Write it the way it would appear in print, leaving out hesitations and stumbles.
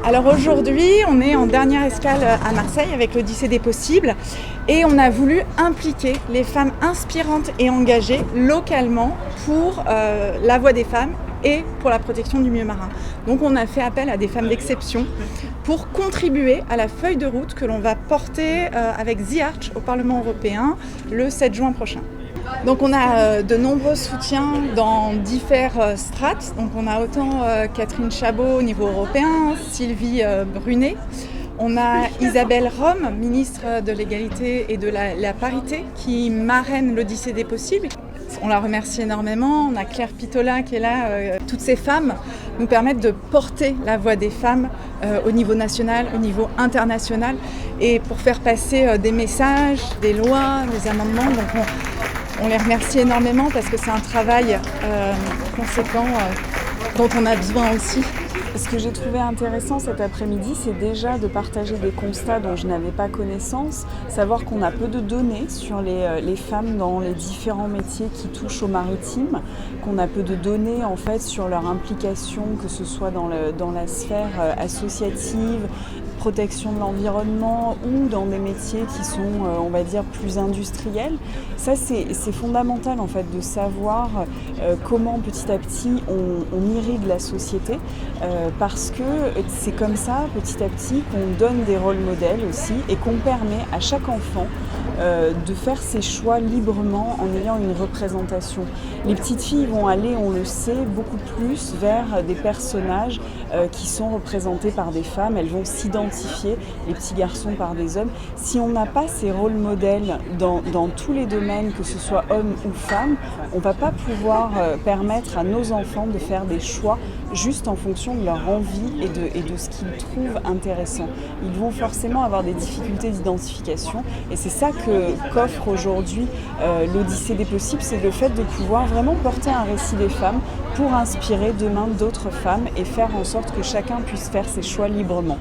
Alors aujourd'hui, on est en dernière escale à Marseille avec l'Odyssée des possibles et on a voulu impliquer les femmes inspirantes et engagées localement pour la voix des femmes et pour la protection du milieu marin. Donc on a fait appel à des femmes d'exception pour contribuer à la feuille de route que l'on va porter avec The Arch au Parlement européen le 7 juin prochain. Donc on a de nombreux soutiens dans différentes strates. Donc on a autant Catherine Chabot au niveau européen, Sylvie Brunet. On a Isabelle Rome, ministre de l'égalité et de la parité, qui marraine l'Odyssée des possibles. On la remercie énormément. On a Claire Pitola qui est là. Toutes ces femmes nous permettent de porter la voix des femmes au niveau national, au niveau international, et pour faire passer des messages, des lois, des amendements. Donc on les remercie énormément parce que c'est un travail conséquent dont on a besoin aussi. Ce que j'ai trouvé intéressant cet après-midi, c'est déjà de partager des constats dont je n'avais pas connaissance, savoir qu'on a peu de données sur les femmes dans les différents métiers qui touchent au maritime, qu'on a peu de données en fait sur leur implication, que ce soit dans la sphère associative, protection de l'environnement ou dans des métiers qui sont, on va dire, plus industriels. Ça, c'est fondamental en fait de savoir comment petit à petit on irrigue la société parce que c'est comme ça petit à petit qu'on donne des rôles modèles aussi et qu'on permet à chaque enfant de faire ses choix librement en ayant une représentation. Les petites filles vont aller, on le sait, beaucoup plus vers des personnages qui sont représentés par des femmes. Elles vont s'identifier, les petits garçons par des hommes. Si on n'a pas ces rôles modèles dans tous les domaines, que ce soit hommes ou femmes, on ne va pas pouvoir permettre à nos enfants de faire des choix juste en fonction de leur envie et de ce qu'ils trouvent intéressant. Ils vont forcément avoir des difficultés d'identification et c'est ça qu'offre aujourd'hui l'Odyssée des possibles, c'est le fait de pouvoir vraiment porter un récit des femmes pour inspirer demain d'autres femmes et faire en sorte que chacun puisse faire ses choix librement.